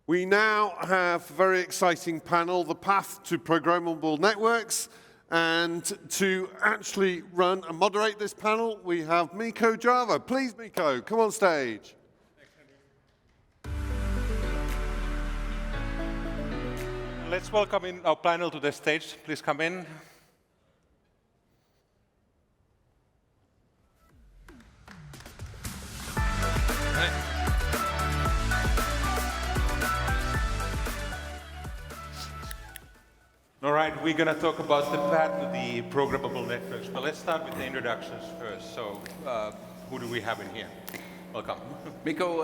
We now have a very exciting panel, the path to programmable networks. And to actually run and moderate this panel, we have Mikko Jarva. Please, Mikko, come on stage. Let's welcome in our panel to the stage. Please come in. All right, we're going to talk about the path to the programmable networks, but let's start with the introductions first. So, who do we have in here? Welcome. Mikko,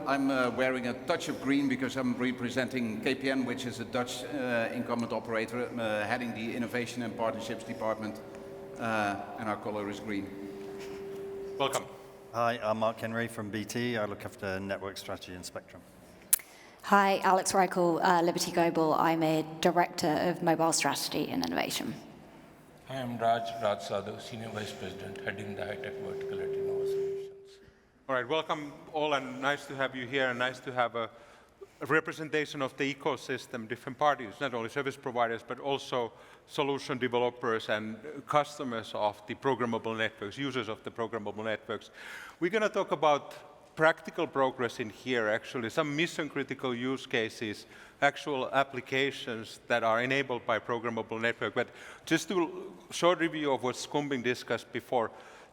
I'm wearing a touch of green because I'm representing KPN, which is a Dutch incumbent operator, heading the Innovation and Partnerships Department, and our color is green. Welcome. Hi, I'm Mark Henry from BT. I look after network strategy and spectrum. Hi, Alex Reichl, Liberty Global. I'm a Director of Mobile Strategy and Innovation. Hi, I'm Sadhu, Senior Vice President, heading the high-tech vertical at Innova Solutions. All right, welcome all, and nice to have you here, and nice to have a representation of the ecosystem, different parties, not only service providers, but also solution developers and customers of the programmable networks, users of the programmable networks. We're going to talk about practical progress in here, actually, some mission-critical use cases, actual applications that are enabled by programmable network. But just to short review of what Skumbin discussed before,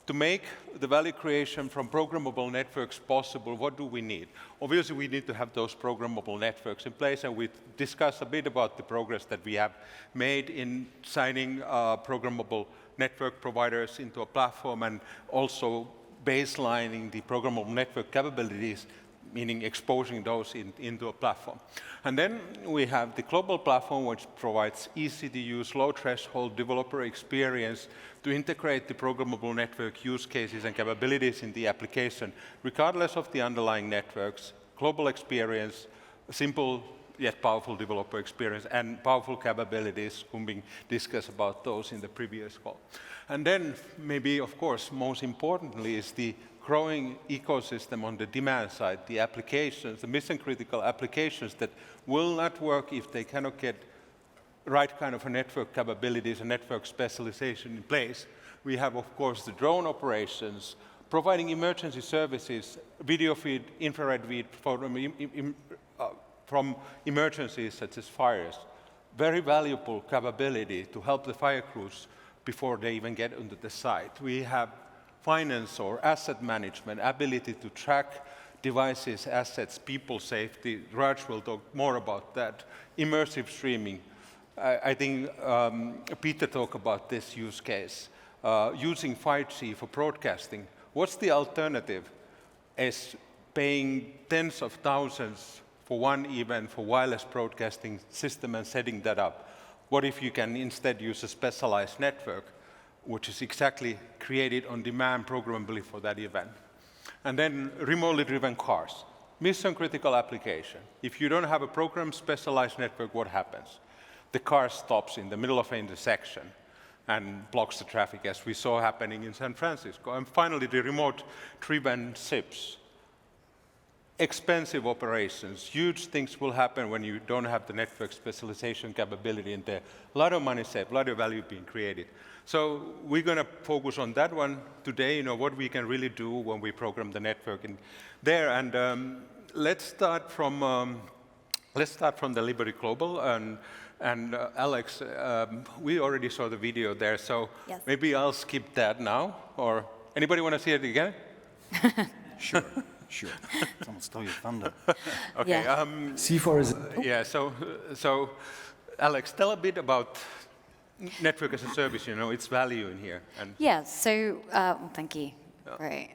to make the value creation from programmable networks possible, what do we need? Obviously, we need to have those programmable networks in place, and we discussed a bit about the progress that we have made in signing programmable network providers into a platform, and also baselining the programmable network capabilities, meaning exposing those into a platform. And then we have the global platform, which provides easy-to-use, low-threshold developer experience to integrate the programmable network use cases and capabilities in the application, regardless of the underlying networks, global experience, simple yet powerful developer experience, and powerful capabilities. Skumbin discussed about those in the previous call. And then, maybe, of course, most importantly, is the growing ecosystem on the demand side, the applications, the mission-critical applications that will not work if they cannot get right kind of a network capabilities and network specialization in place. We have, of course, the drone operations, providing emergency services, video feed, infrared feed from emergencies such as fires. Very valuable capability to help the fire crews before they even get onto the site. We have finance or asset management, ability to track devices, assets, people safety. Raj will talk more about that. Immersive streaming. I think Peter talked about this use case. Using 5G for broadcasting. What's the alternative? Is paying tens of thousands for one event for wireless broadcasting system and setting that up. What if you can instead use a specialized network, which is exactly created on demand programmably for that event? And then remotely driven cars. Mission critical application. If you don't have a program specialized network, what happens? The car stops in the middle of an intersection and blocks the traffic, as we saw happening in San Francisco. And finally, the remote driven SIPs. Expensive operations. Huge things will happen when you don't have the network specialization capability in there. A lot of money saved, a lot of value being created. So we're going to focus on that one today, what we can really do when we program the network in there. And let's start from the Liberty Global. And Alex, we already saw the video there, so yes. Maybe I'll skip that now. Or anybody want to see it again? Sure. Sure. Someone stole your thunder. Okay. Yeah. C4 is. Yeah. So, Alex, tell a bit about network as a service. Its value in here. And yeah. So, thank you. Yeah. Great.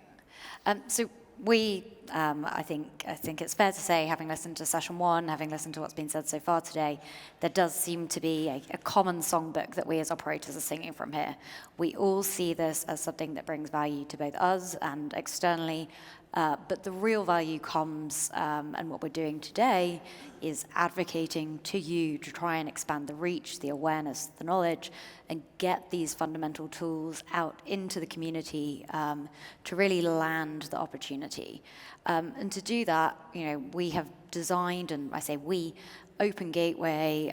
So we, I think it's fair to say, having listened to session one, having listened to what's been said so far today, there does seem to be a common songbook that we as operators are singing from here. We all see this as something that brings value to both us and externally. But the real value comes, and what we're doing today is advocating to you to try and expand the reach, the awareness, the knowledge, and get these fundamental tools out into the community to really land the opportunity. And to do that, we have designed, and I say we, Open Gateway,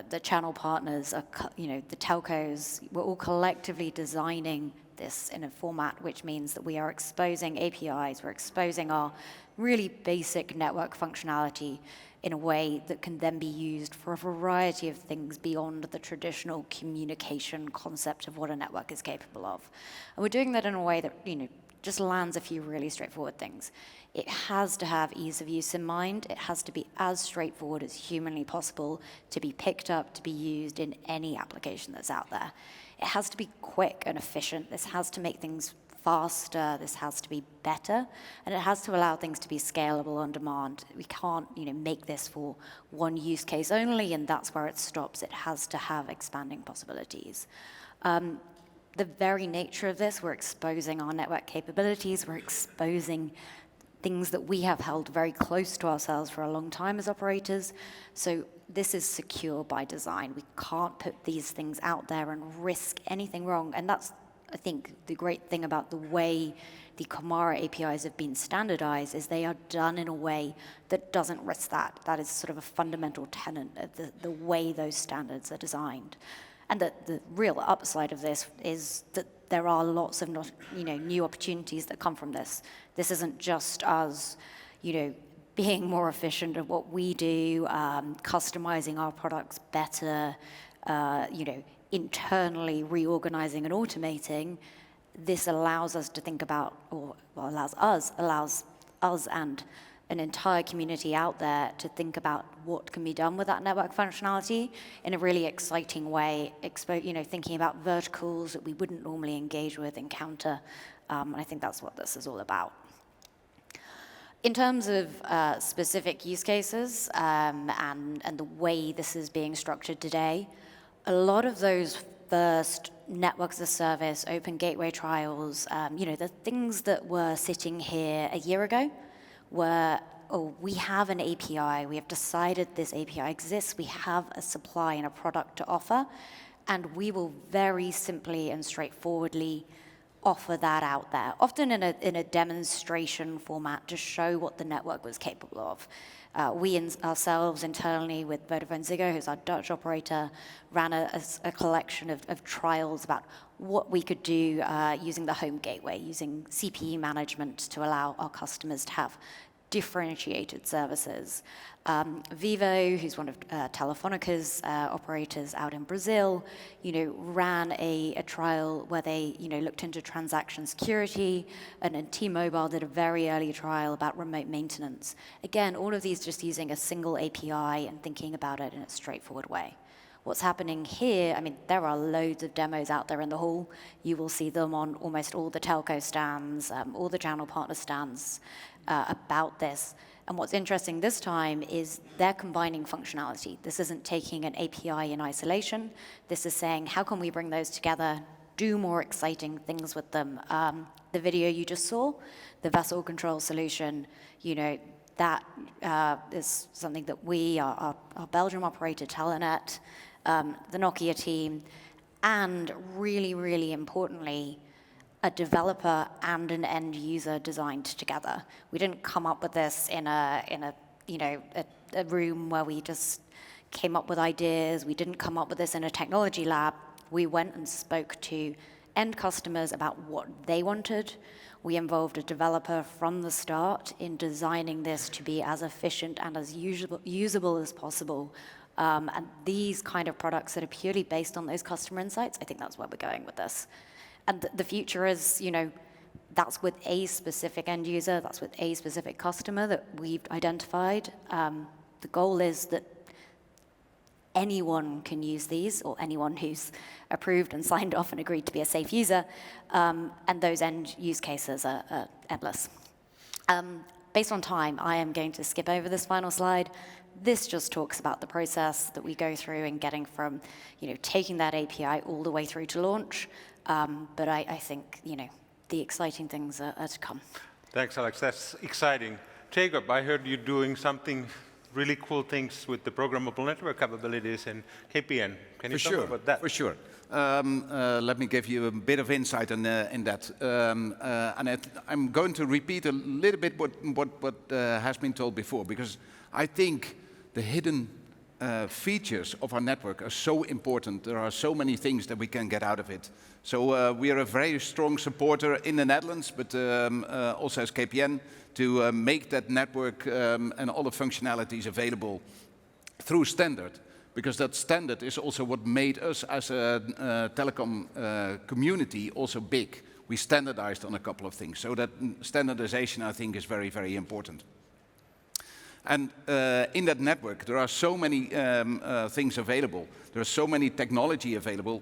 the channel partners, the telcos, we're all collectively designing this in a format which means that we are exposing APIs, we're exposing our really basic network functionality in a way that can then be used for a variety of things beyond the traditional communication concept of what a network is capable of. And we're doing that in a way that, just lands a few really straightforward things. It has to have ease of use in mind. It has to be as straightforward as humanly possible to be picked up, to be used in any application that's out there. It has to be quick and efficient. This has to make things faster. This has to be better. And it has to allow things to be scalable on demand. We can't, make this for one use case only, and that's where it stops. It has to have expanding possibilities. The very nature of this, we're exposing our network capabilities. We're exposing things that we have held very close to ourselves for a long time as operators. So this is secure by design. We can't put these things out there and risk anything wrong. And that's, I think, the great thing about the way the Comara APIs have been standardized is they are done in a way that doesn't risk that. That is sort of a fundamental tenet of the way those standards are designed. And the real upside of this is that there are lots of new opportunities that come from this. This isn't just us, being more efficient at what we do, customizing our products better, internally reorganizing and automating. This allows us to think about, allows us and an entire community out there to think about what can be done with that network functionality in a really exciting way, thinking about verticals that we wouldn't normally engage with, encounter, and I think that's what this is all about. In terms of specific use cases and the way this is being structured today, a lot of those first networks as a service, open gateway trials, the things that were sitting here a year ago, where we have an API, we have decided this API exists, we have a supply and a product to offer, and we will very simply and straightforwardly offer that out there, often in a demonstration format to show what the network was capable of. We ourselves internally with VodafoneZiggo, who's our Dutch operator, ran a collection of trials about what we could do using the home gateway, using CPE management to allow our customers to have differentiated services. Vivo, who's one of Telefónica's operators out in Brazil, ran a trial where they, looked into transaction security, and then T-Mobile did a very early trial about remote maintenance. Again, all of these just using a single API and thinking about it in a straightforward way. What's happening here, there are loads of demos out there in the hall. You will see them on almost all the telco stands, all the channel partner stands about this. And what's interesting this time is they're combining functionality. This isn't taking an API in isolation. This is saying, how can we bring those together, do more exciting things with them? The video you just saw, the vessel control solution, that is something that we, our Belgium operator, Telenet, the Nokia team, and really, really importantly, a developer and an end user designed together. We didn't come up with this in a room where we just came up with ideas. We didn't come up with this in a technology lab. We went and spoke to end customers about what they wanted. We involved a developer from the start in designing this to be as efficient and as usable as possible. And these kind of products that are purely based on those customer insights, I think that's where we're going with this. And the future is, that's with a specific end user, that's with a specific customer that we've identified. The goal is that anyone can use these, or anyone who's approved and signed off and agreed to be a safe user, and those end use cases are endless. Based on time, I am going to skip over this final slide. This just talks about the process that we go through in getting from, taking that API all the way through to launch. But I think, the exciting things are to come. Thanks, Alex. That's exciting. Jacob, I heard you doing something really cool things with the programmable network capabilities in KPN. Can you talk about that? For sure. Let me give you a bit of insight in that. I'm going to repeat a little bit what has been told before, because I think the hidden features of our network are so important. There are so many things that we can get out of it. So we are a very strong supporter in the Netherlands, but also as KPN, to make that network and all the functionalities available through standard. Because that standard is also what made us as a telecom community also big. We standardized on a couple of things. So that standardization, I think, is very, very important. And in that network, there are so many things available. There are so many technology available.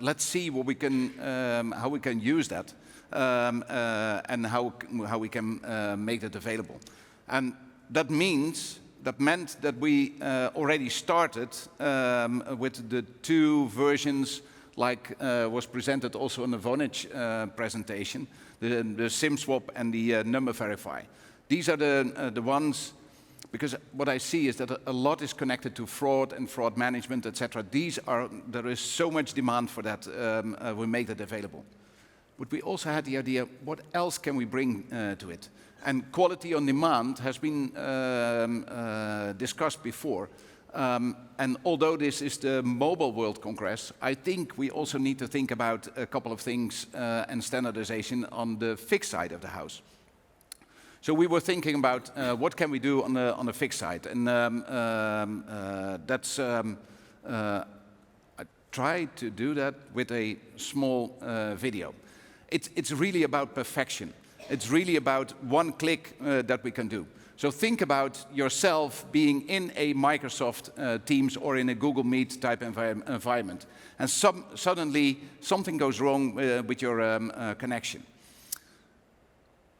Let's see what we can, how we can use that and how we can make that available. And that meant that we already started with the 2 versions, like was presented also in the Vonage presentation, the SIM swap and the number verify. These are the ones, because what I see is that a lot is connected to fraud and fraud management, etc. There is so much demand for that. We make that available. But we also had the idea, what else can we bring to it? And quality on demand has been discussed before. And although this is the Mobile World Congress, I think we also need to think about a couple of things and standardization on the fixed side of the house. So we were thinking about what can we do on the fixed side, and that's I tried to do that with a small video. It's really about perfection. It's really about one click that we can do. So think about yourself being in a Microsoft Teams or in a Google Meet type environment, and suddenly something goes wrong with your connection.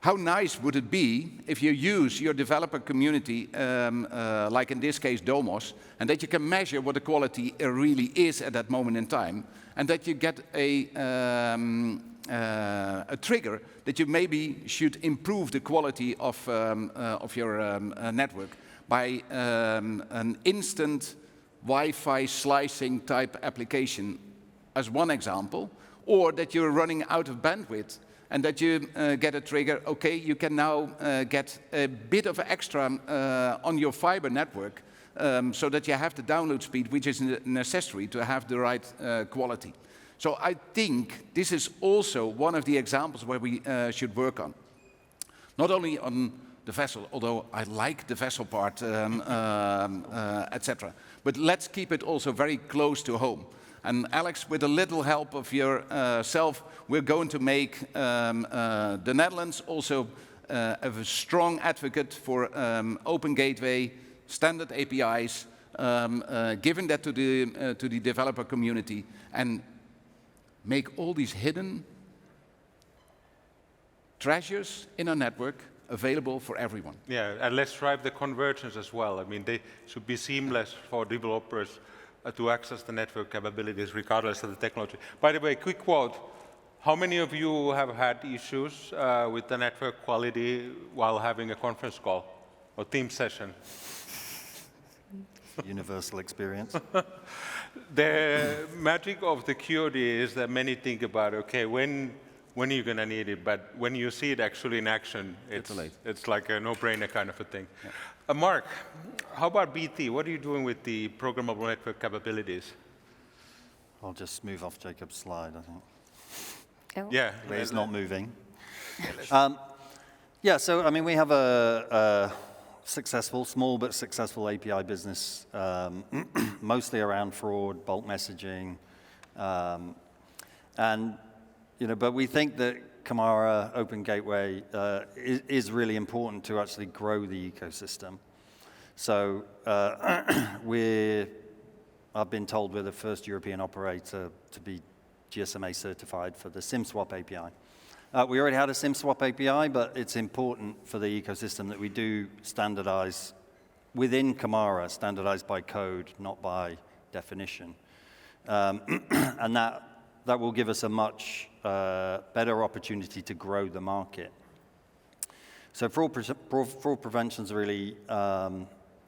How nice would it be if you use your developer community, like in this case Domos, and that you can measure what the quality really is at that moment in time, and that you get a trigger that you maybe should improve the quality of your network by an instant Wi-Fi slicing type application as one example, or that you're running out of bandwidth and that you get a trigger, okay, you can now get a bit of extra on your fiber network so that you have the download speed, which is necessary to have the right quality. So I think this is also one of the examples where we should work on. Not only on the vessel, although I like the vessel part, etc. But let's keep it also very close to home. And Alex, with a little help of yourself, we're going to make the Netherlands also a strong advocate for open gateway, standard APIs, giving that to the developer community, and make all these hidden treasures in our network available for everyone. Yeah, and let's drive the convergence as well. I mean, they should be seamless for developers to access the network capabilities regardless of the technology. By the way, quick quote. How many of you have had issues with the network quality while having a conference call or team session? Universal experience. The magic of the QoD is that many think about, okay, when are you going to need it? But when you see it actually in action, it's like a no-brainer kind of a thing. Yeah. Mark, how about BT? What are you doing with the programmable network capabilities? I'll just move off Jacob's slide, I think. Oh. Yeah. It's not moving. Yeah, so I mean, we have a successful, small but successful API business, mostly around fraud, bulk messaging, and but we think that Kamara Open Gateway is really important to actually grow the ecosystem. So I've been told we're the first European operator to be GSMA certified for the SIM swap API. We already had a SIM swap API, but it's important for the ecosystem that we do standardize within Kamara, standardized by code, not by definition. And that will give us a much better opportunity to grow the market. So fraud prevention is a really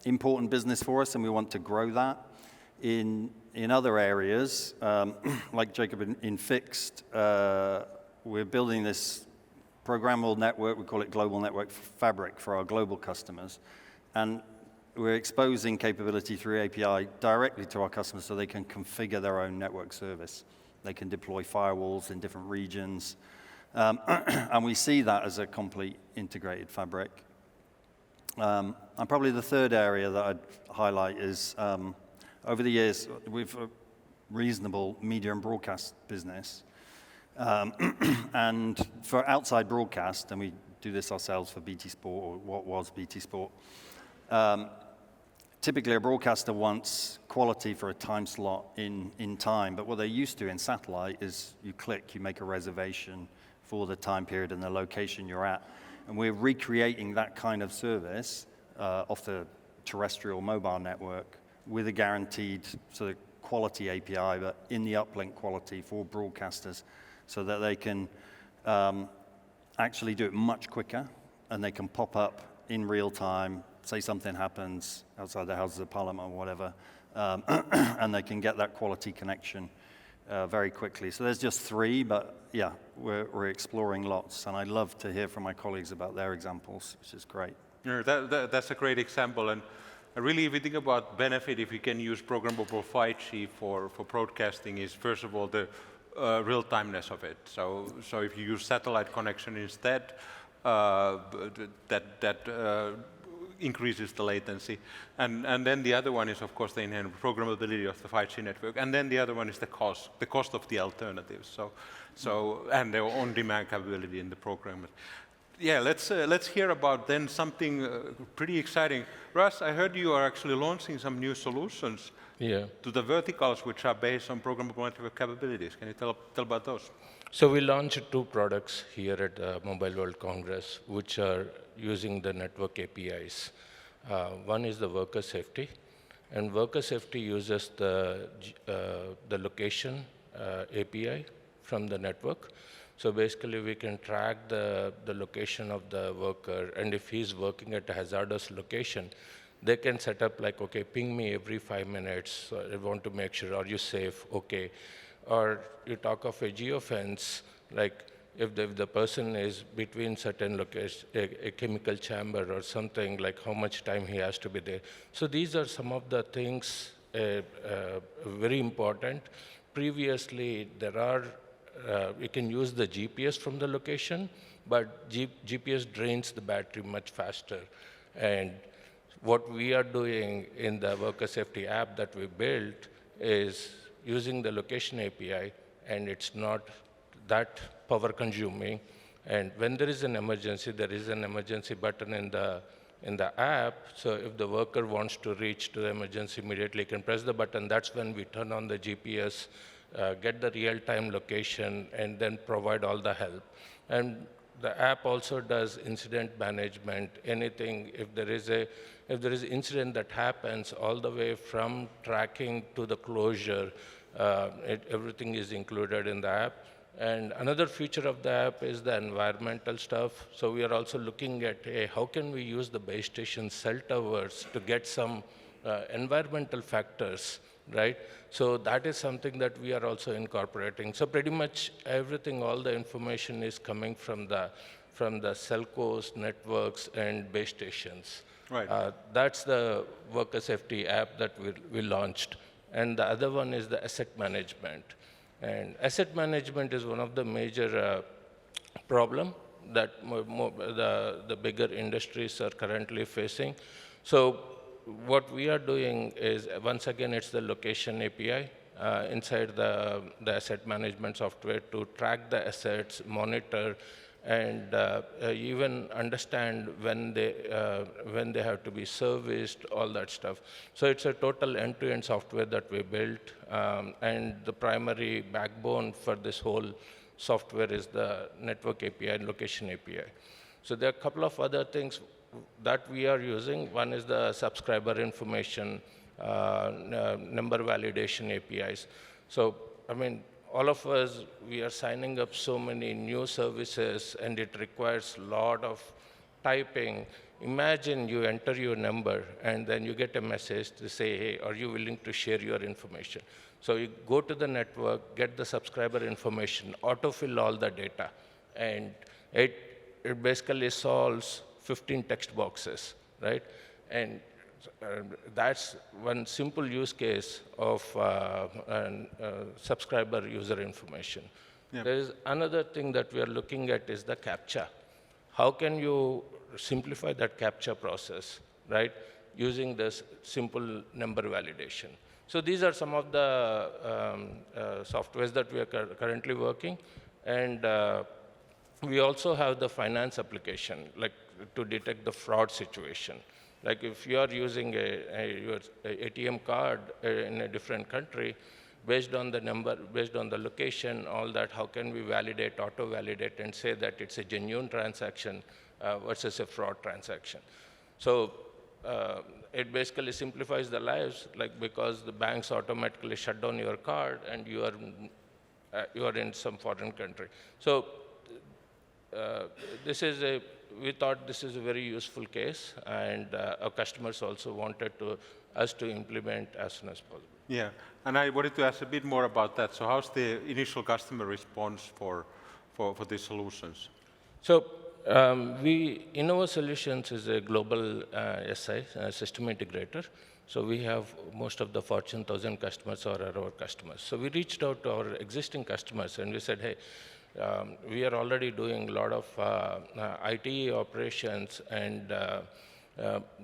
important business for us, and we want to grow that. In other areas, like Jacob in fixed, we're building this programmable network. We call it Global Network Fabric for our global customers. And we're exposing capability through API directly to our customers so they can configure their own network service. They can deploy firewalls in different regions. And we see that as a complete integrated fabric. And probably the third area that I'd highlight is, over the years, we've a reasonable media and broadcast business. And for outside broadcast, and we do this ourselves for BT Sport, or what was BT Sport, typically a broadcaster wants quality for a time slot in time, but what they're used to in satellite is you click, you make a reservation for the time period and the location you're at. And we're recreating that kind of service off the terrestrial mobile network with a guaranteed sort of quality API, but in the uplink quality for broadcasters, so that they can actually do it much quicker, and they can pop up in real time, say something happens outside the Houses of Parliament or whatever, and they can get that quality connection very quickly. So there's just three, but yeah, we're exploring lots, and I'd love to hear from my colleagues about their examples, which is great. Yeah, that's a great example, and really, if you think about benefit, if you can use programmable 5G for broadcasting, is first of all the real-timeness of it. So if you use satellite connection instead, that increases the latency. And then the other one is, of course, the inherent programmability of the 5G network. And then the other one is the cost of the alternatives. And the on-demand capability in the program. Yeah, let's hear about then something pretty exciting. Russ, I heard you are actually launching some new solutions to the verticals which are based on programmable network capabilities. Can you tell about those? So we launched 2 products here at Mobile World Congress, which are using the network APIs. One is the worker safety, and worker safety uses the location API from the network. So basically, we can track the location of the worker, and if he's working at a hazardous location, they can set up like, okay, ping me every 5 minutes. So I want to make sure, are you safe? Okay. Or you talk of a geofence, like if the person is between certain locations, a chemical chamber or something, like how much time he has to be there. So these are some of the things very important. Previously, you can use the GPS from the location, but GPS drains the battery much faster. And what we are doing in the worker safety app that we built is using the location API, and it's not that power consuming. And when there is an emergency, there is an emergency button in the app. So if the worker wants to reach to the emergency immediately, can press the button. That's when we turn on the GPS, get the real-time location, and then provide all the help. And the app also does incident management. Anything, if there is incident that happens, all the way from tracking to the closure, everything is included in the app. And another feature of the app is the environmental stuff. So we are also looking at how can we use the base station cell towers to get some environmental factors, right? So that is something that we are also incorporating. So pretty much everything, all the information is coming from the cellcos, networks, and base stations. Right. That's the worker safety app that we launched. And the other one is the asset management. And asset management is one of the major problem that the bigger industries are currently facing. So what we are doing is, once again, it's the location API inside the asset management software to track the assets, monitor, and even understand when they have to be serviced, all that stuff. So it's a total end-to-end software that we built, and the primary backbone for this whole software is the network API and location API. So there are a couple of other things that we are using. One is the subscriber information, number validation APIs. So, I mean, all of us, we are signing up so many new services, and it requires a lot of typing. Imagine you enter your number, and then you get a message to say, hey, are you willing to share your information? So you go to the network, get the subscriber information, autofill all the data, and it basically solves 15 text boxes, right? And that's one simple use case of subscriber user information. Yep. There is another thing that we are looking at is the CAPTCHA. How can you simplify that CAPTCHA process, right, using this simple number validation? So these are some of the softwares that we are currently working. And we also have the finance application, like to detect the fraud situation. Like if you are using your ATM card in a different country, based on the number, based on the location, all that, how can we validate, auto-validate, and say that it's a genuine transaction versus a fraud transaction? So it basically simplifies the lives, like because the banks automatically shut down your card and you are in some foreign country. So we thought this is a very useful case, and our customers also wanted us to implement as soon as possible. Yeah, and I wanted to ask a bit more about that. So how's the initial customer response for these solutions? So Innova Solutions is a global SI, system integrator. So we have most of the Fortune 1000 customers are our customers. So we reached out to our existing customers and we said, hey, we are already doing a lot of IT operations, and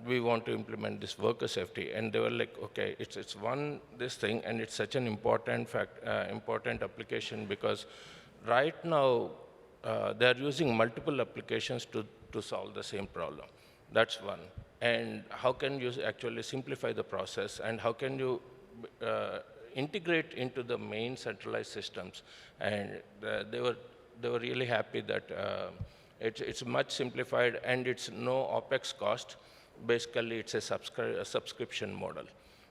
we want to implement this worker safety. And they were like, okay, it's this thing, and it's such an important application, because right now they're using multiple applications to solve the same problem. That's one. And how can you actually simplify the process, and how can you integrate into the main centralized systems? And they were really happy that it's much simplified, and it's no OpEx cost. Basically, it's a subscription model.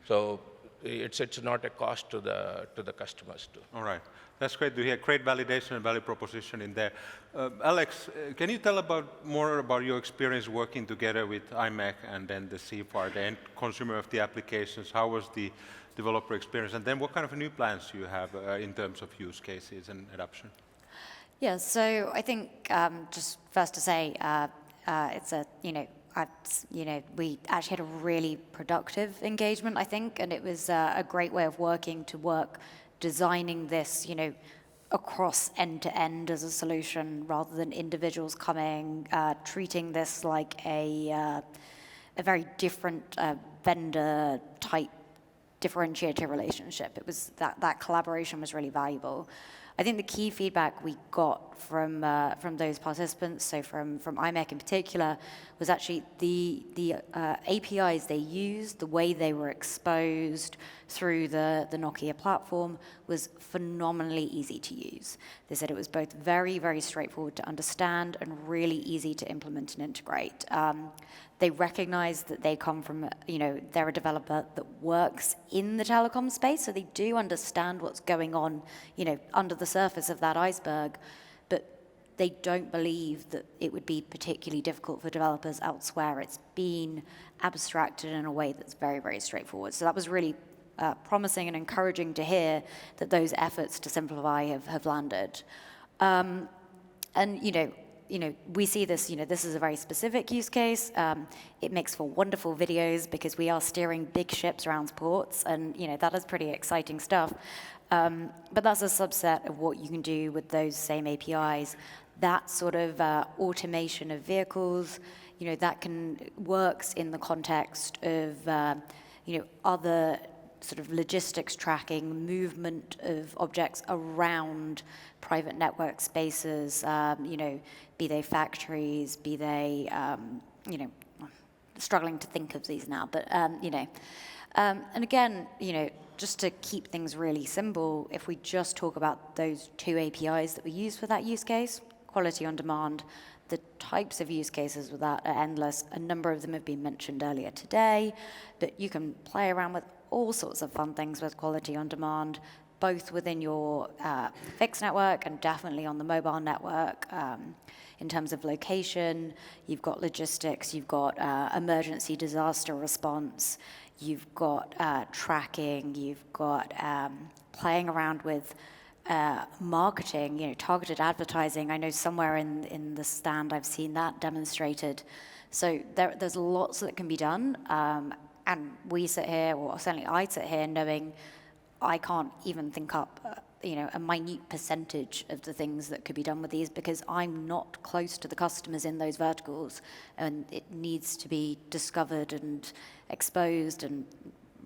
So it's not a cost to the customers too. All right, that's great to hear. Great validation and value proposition in there. Alex, can you tell more about your experience working together with IMEC and then the CFAR, the end consumer of the applications? How was the developer experience, and then what kind of new plans do you have in terms of use cases and adoption? Yeah, so I think just first to say, we actually had a really productive engagement, I think, and it was a great way of designing this, across end to end as a solution, rather than individuals coming, treating this like a very different vendor type differentiator relationship. It was that collaboration was really valuable. I think the key feedback we got from those participants, so from IMEC in particular, was actually the APIs they used, the way they were exposed through the Nokia platform was phenomenally easy to use. They said it was both very, very straightforward to understand and really easy to implement and integrate. They recognize that they come from, they're a developer that works in the telecom space, so they do understand what's going on, under the surface of that iceberg, but they don't believe that it would be particularly difficult for developers elsewhere. It's been abstracted in a way that's very, very straightforward. So that was really promising and encouraging to hear that those efforts to simplify have landed. We see this, this is a very specific use case. It makes for wonderful videos because we are steering big ships around ports, and that is pretty exciting stuff. But that's a subset of what you can do with those same APIs. That sort of automation of vehicles, that works in the context of, other sort of logistics tracking, movement of objects around private network spaces, be they factories, be they, struggling to think of these now, but, and again, just to keep things really simple, if we just talk about those two APIs that we use for that use case, quality on demand, the types of use cases with that are endless. A number of them have been mentioned earlier today, but you can play around with all sorts of fun things with quality on demand. both within your fixed network and definitely on the mobile network. In terms of location, you've got logistics, you've got emergency disaster response, you've got tracking, you've got playing around with marketing, targeted advertising. I know somewhere in the stand I've seen that demonstrated. So there's lots that can be done. And we sit here, or certainly I sit here, knowing I can't even think up a minute percentage of the things that could be done with these, because I'm not close to the customers in those verticals, and it needs to be discovered and exposed. And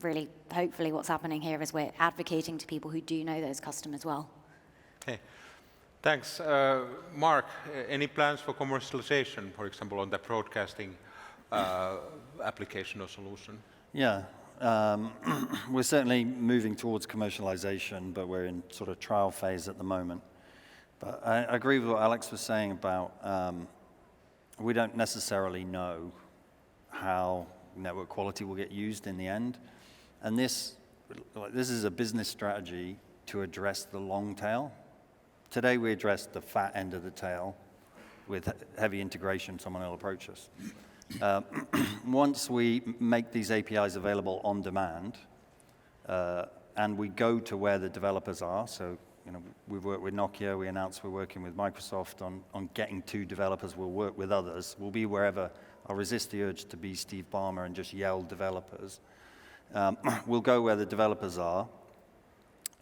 really, hopefully what's happening here is we're advocating to people who do know those customers well. Okay, thanks. Mark, any plans for commercialization, for example, on the broadcasting application or solution? Yeah. We're certainly moving towards commercialization, but we're in sort of trial phase at the moment. But I agree with what Alex was saying about we don't necessarily know how network quality will get used in the end. And this is a business strategy to address the long tail. Today we address the fat end of the tail with heavy integration. Someone will approach us. Once we make these APIs available on demand, and we go to where the developers are, so we've worked with Nokia, we announced we're working with Microsoft on getting to developers, we'll work with others, we'll be wherever. I'll resist the urge to be Steve Ballmer and just yell developers. We'll go where the developers are,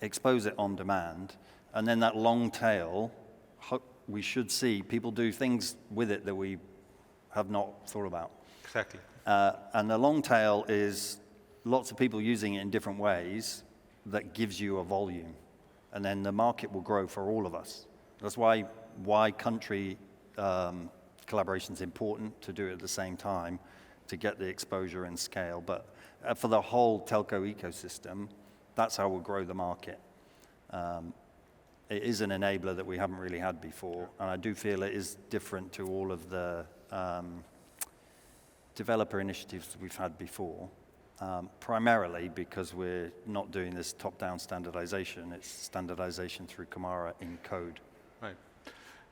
expose it on demand, and then that long tail, we should see people do things with it that we have not thought about. Exactly. And the long tail is lots of people using it in different ways that gives you a volume. And then the market will grow for all of us. That's why country collaboration is important, to do it at the same time, to get the exposure and scale. But for the whole telco ecosystem, that's how we'll grow the market. It is an enabler that we haven't really had before, and I do feel it is different to all of the developer initiatives we've had before, primarily because we're not doing this top-down standardization. It's standardization through Kamara in code. Right.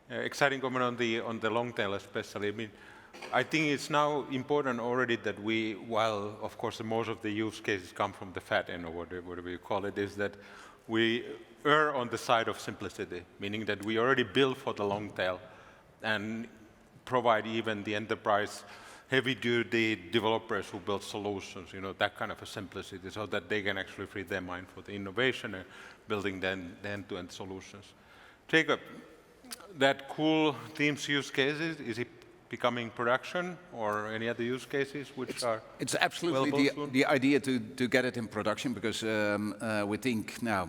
Exciting comment on the long tail especially. I mean, I think it's now important already that we, while of course most of the use cases come from the fat end, or whatever you call it, is that we err on the side of simplicity, meaning that we already build for the long tail and provide even the enterprise heavy-duty developers who build solutions, that kind of a simplicity, so that they can actually free their mind for the innovation and building the end-to-end solutions. Jacob, that cool Teams use cases, is it becoming production or any other use cases which are It's absolutely the idea to get it in production, because we think now,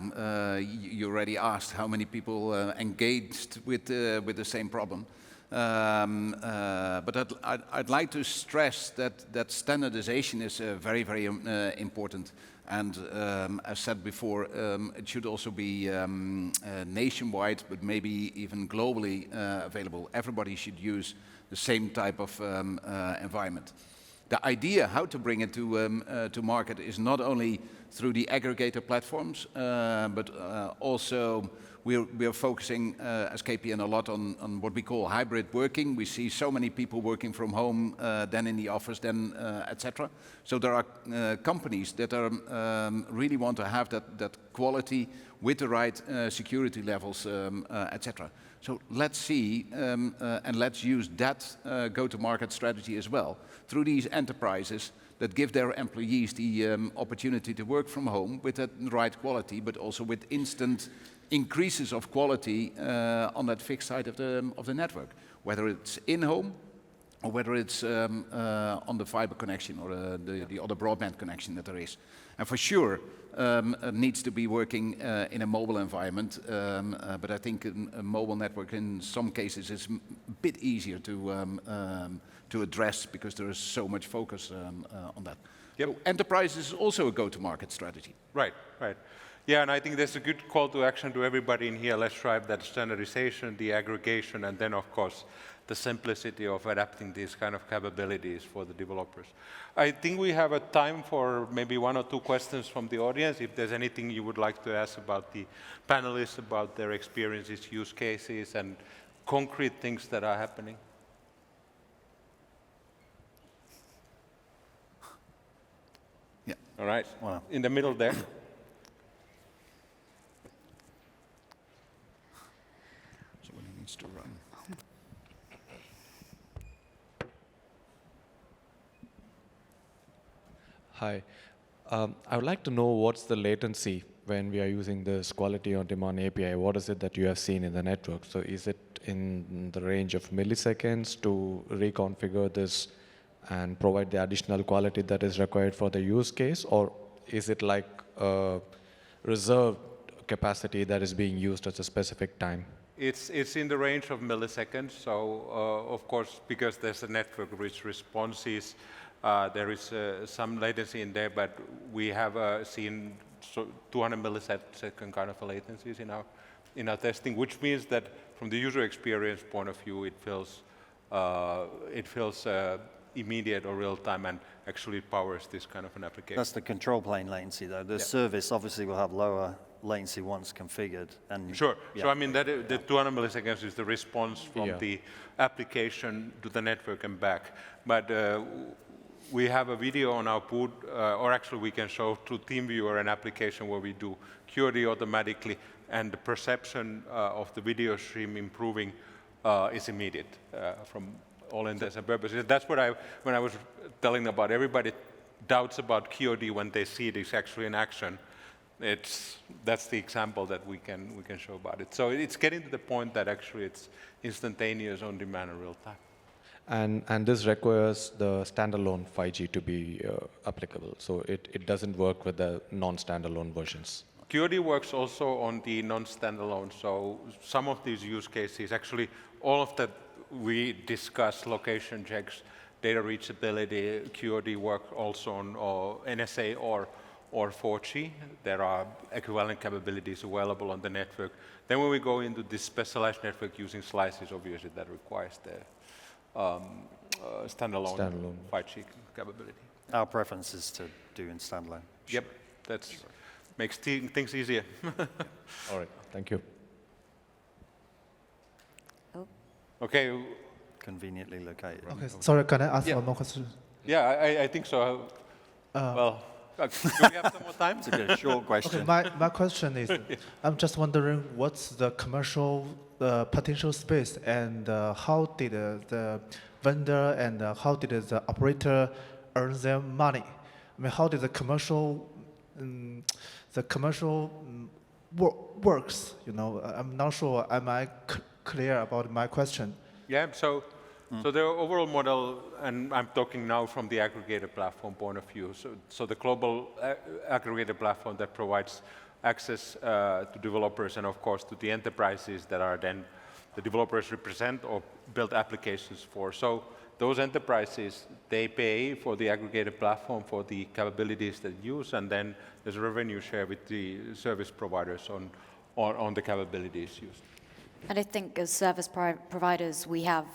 you already asked how many people engaged with the same problem. But I'd like to stress that standardization is very, very important. And as said before, it should also be nationwide, but maybe even globally available. Everybody should use the same type of environment. The idea how to bring it to market is not only through the aggregator platforms, but also we are focusing as KPN a lot on what we call hybrid working. We see so many people working from home, then in the office, then etc. So there are companies that are really want to have that quality with the right security levels, etc. So let's see and let's use that go-to-market strategy as well through these enterprises that give their employees the opportunity to work from home with the right quality, but also with instant increases of quality on that fixed side of the network, whether it's in-home or whether it's on the fiber connection or the other broadband connection that there is. And for sure, it needs to be working in a mobile environment, but I think a mobile network in some cases is a bit easier to address because there is so much focus on that. Yep. So enterprise is also a go-to-market strategy. Right, right. Yeah, and I think there's a good call to action to everybody in here. Let's drive that standardization, the aggregation, and then, of course, the simplicity of adapting these kind of capabilities for the developers. I think we have a time for maybe 1 or 2 questions from the audience. If there's anything you would like to ask about the panelists, about their experiences, use cases, and concrete things that are happening. Yeah. All right. Wow. In the middle there. Somebody needs to run. Hi. I would like to know what's the latency when we are using this quality on demand API. What is it that you have seen in the network? So is it in the range of milliseconds to reconfigure this and provide the additional quality that is required for the use case? Or is it like a reserved capacity that is being used at a specific time? It's in the range of milliseconds. So of course, because there's a network which responses, there is some latency in there, but we have seen 200 millisecond kind of latencies in our testing, which means that from the user experience point of view, it feels immediate or real time, and actually powers this kind of an application. That's the control plane latency, though. The service obviously will have lower latency once configured. And sure. Yeah. So I mean, the 200 milliseconds is the response from the application to the network and back. But we have a video on our boot, or actually we can show through TeamViewer an application where we do QoD automatically, and the perception of the video stream improving is immediate from all intents and purposes. That's what when I was telling about everybody doubts about QoD when they see it is actually in action. That's the example that we can show about it. So it's getting to the point that actually it's instantaneous, on demand, in real time. And this requires the standalone 5G to be applicable. So it doesn't work with the non-standalone versions. QoD works also on the non-standalone. So some of these use cases, actually all of that we discuss, location checks, data reachability, QoD work also on NSA or 4G. There are equivalent capabilities available on the network. Then when we go into this specialized network using slices, obviously that requires the standalone 5G capability. Our preference is to do in standalone. Yep, that makes things easier. All right, thank you. Okay. Conveniently located. Okay, sorry, can I ask one more question? Yeah, I think so. Well, do we have some more time? It's a bit of a short question. Okay, my question is, I'm just wondering what's the commercial potential space, and how did the vendor and how did the operator earn their money? I mean, how did the commercial works? You know, I'm not sure. Am I clear about my question? Yeah. So the overall model, and I'm talking now from the aggregator platform point of view. So the global aggregator platform that provides access to developers and of course to the enterprises that are then the developers represent or build applications for. So those enterprises, they pay for the aggregator platform for the capabilities they use, and then there's a revenue share with the service providers on the capabilities used. And I think as service providers, we have,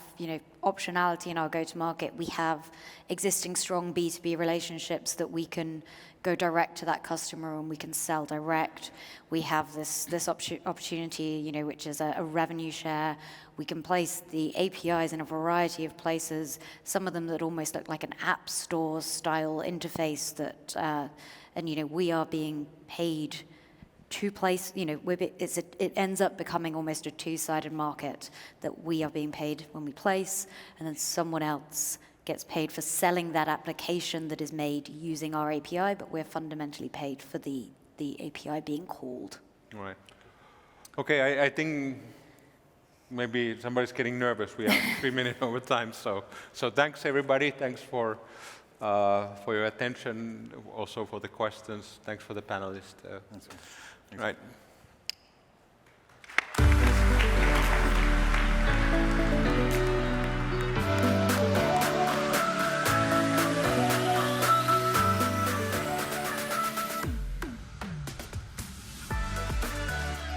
optionality in our go-to-market. We have existing strong B2B relationships that we can go direct to that customer and we can sell direct. We have this opportunity, which is a revenue share. We can place the APIs in a variety of places, some of them that almost look like an app store style interface that, and we are being paid to place, it ends up becoming almost a two-sided market, that we are being paid when we place, and then someone else gets paid for selling that application that is made using our API, but we're fundamentally paid for the API being called. All right. Okay, I think maybe somebody's getting nervous. We have 3 minutes over time, so thanks everybody. Thanks for your attention, also for the questions. Thanks for the panelists. Right.